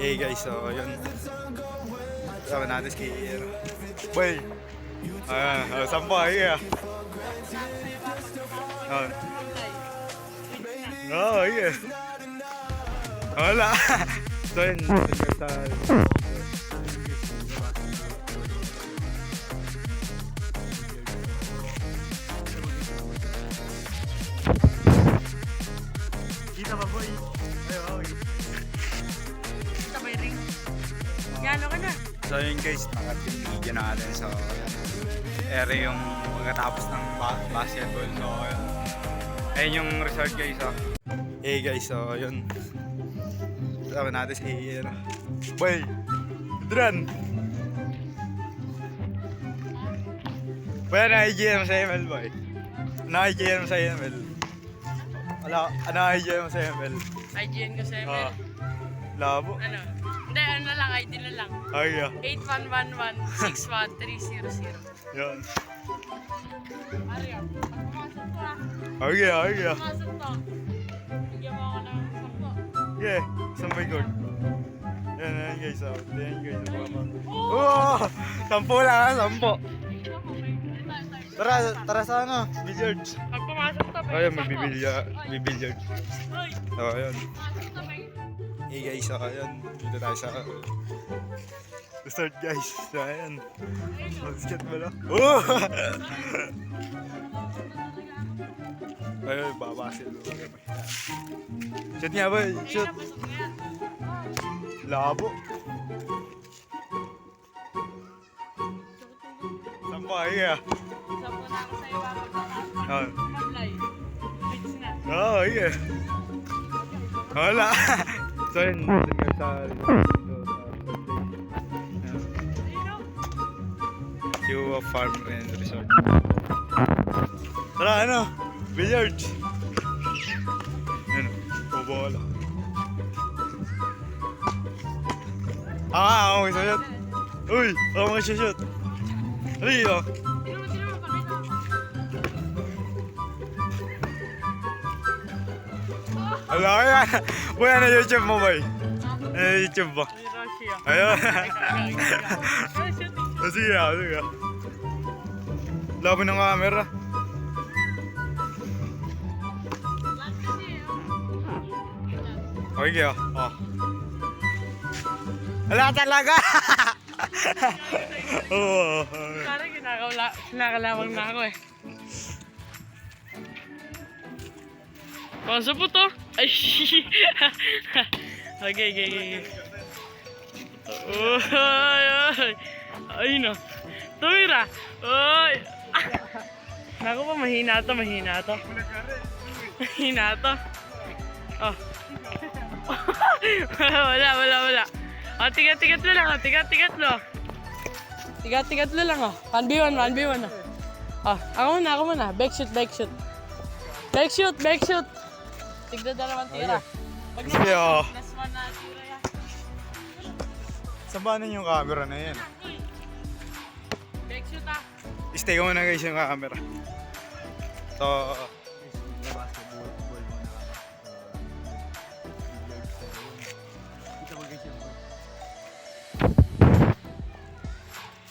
Hey guys, so yun. Kasama natin si Boy. Saan pa kayo? Yeah. Wala. So yun, kita ba boy? Kita ba yung ring? Gano ka na? So yun guys, nakatinigyo na natin. So ere yung pagkatapos ng basketball. So ayun yung resort guys. Hey guys, so yun. Kasama natin si Boy. Dran. Boy, na-IGM sa ML boy. Na-IGM sa ML. Wala, na-IGM sa ML. IGN ko sa ML. Labo. Ano? Hindi, ano na lang, ID na lang. Ay, 8111-61300. Yan. Mario, pagpumasok ko ah. Okay. Pagpumasok to. Bigyan mo ako ng 10. Yeah, sa my god. Yan guys, yan guys. Oh! Sampo lang, sampo. Tara sa ano, billiard. Pagpumasok to, Ayun, may billiard. Hoy! Ayun. Pumasok to, may... Hey guys, ayun. Dito tayo sa resort guys. Ayun. Basketball ah. Oh! Ayun, babasil. Shoot nga boy, shoot. Labo. Saan pa kayo? Sampo na ako sa'yo, babagdakan. Ah. Maglay. Fix na. Yeah. Wala. So yun, dun guys sa Cuba Farm and Resort. Tara, ano? Billiard. Ano? Bobola. Ako may shoot. Uy, ako may shoot. Ano yun? Sino mo, pakita mo. Wala ka yan. Boy, ano YouTube mo boy? Ano YouTube mo? Ay, Roshi ah. Ayun. Ay, shooting. Sige. Labo ng camera. Lahat kasi eh. Okay kaya? Oh. Wala talaga! Oo. Parang kinakalamang na ako eh. Konso po to? Ay, Okay. Oy. Ay no. Tumira. Oy. Naku pa, mahina to. Mahina to. Oh. Wala. Oh, tigat-tigat lo lang. Tigat-tigat lo lang oh. 1v1 oh. Oh, ako muna. Back shoot. Back shoot. Tigda dalawang tira. Pag Sige, oh. plus 1 na tira yan. Sabanan yung camera na yan. Back shoot ah. Stay ko muna guys yung camera. So,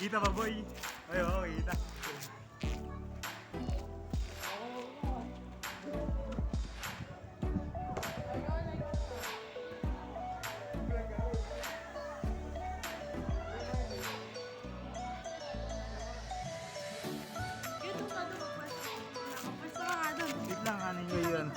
kita ba boy? Ayun, kita. Wait lang, ano nyo yun?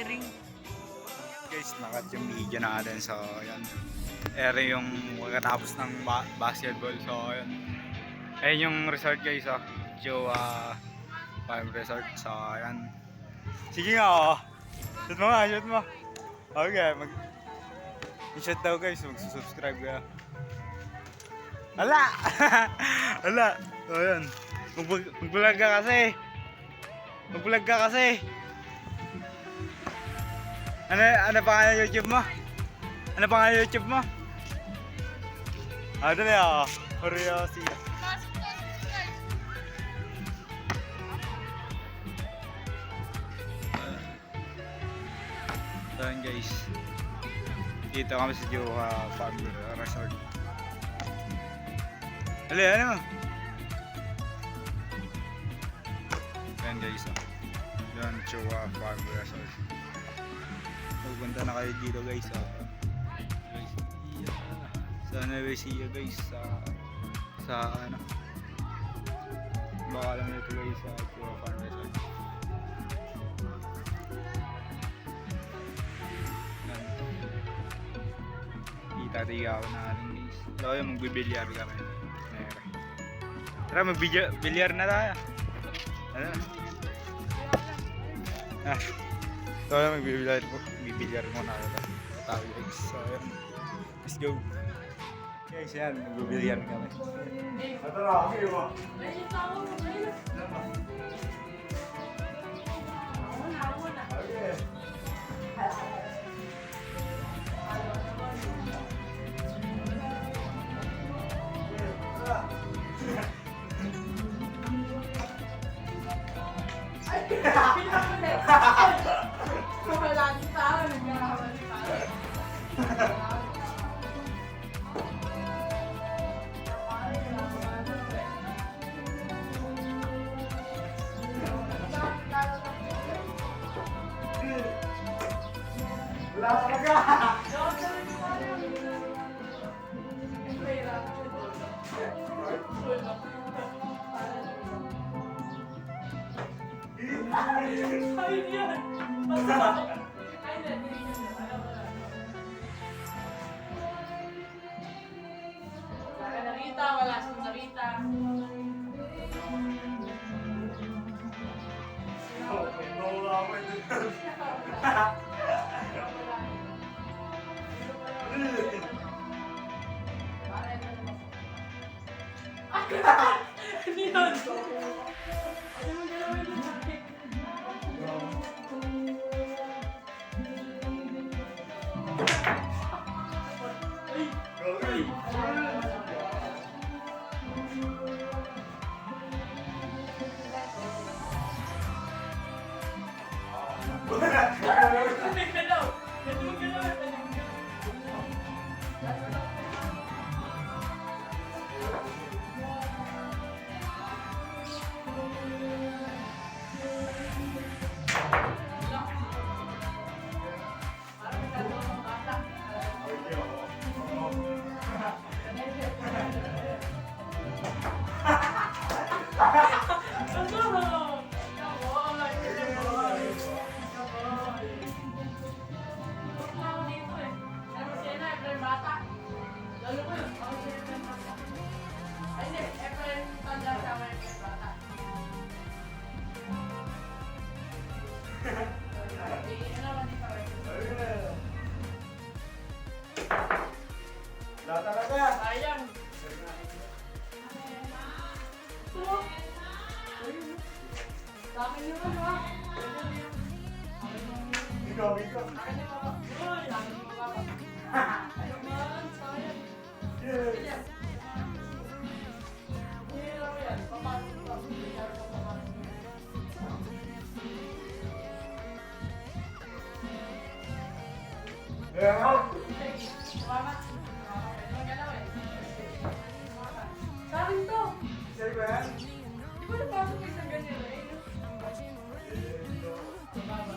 ring. Guys, nakat yung video natin. So, yun. Ere yung pagkatapos ng basketball. So, yun. Ayun yung resort guys, oh. Jowa Farm Resort. So, yun. Sige nga, oh. Shoot mo nga, shoot mo. Okay, i-shoot daw guys. Mag-subscribe ka. Hala! Hala! So, yun. Mag-vlog ka kasi. Mag-vlog ka kasi. Ano pangalan YouTube mo? Ano pangalan YouTube mo? Dali ako. Curiosi. So yun guys. Dito kami sa Jowa Farm Resort. Dali, ano? Yan guys. Yan, Jowa Farm Resort. Pupunta na kayo dito guys sa Nueva Ecija guys sa ano baka lang nito guys sa Jowa Farm Resort. Itatigaw na rin guys. So yun, magbibilyar kami. Tara, magbilyar na tayo. Ano na? So yun, magbibilyar muna tayo guys. So yun, let's go. Guys yan, magbibilyar kami. Ito na, okay mo. Wala siyang narita. Ano yun? Sayang. Dami naman ha. Ikaw. Uy, dami naman baba. Ano man, sayang. Sayang. Hirap yan. Papasok ka. Hirap ka papasok. Mama. Sa akin to. Sa'yo ba yan? Di ba napasok ko isang ganyan eh? Baba.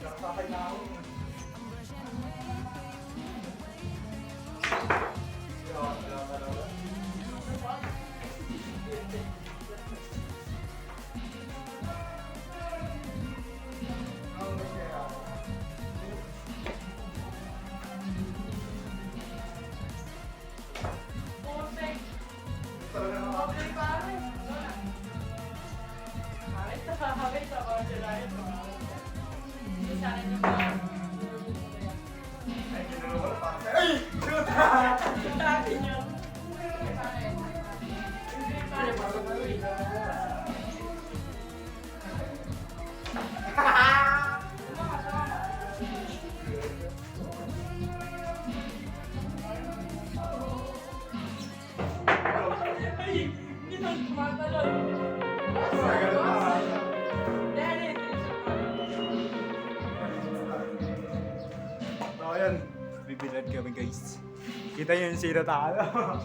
Kakakay na ako. So, ayan. Bibilad kami guys. Kita nyo yung sira talo.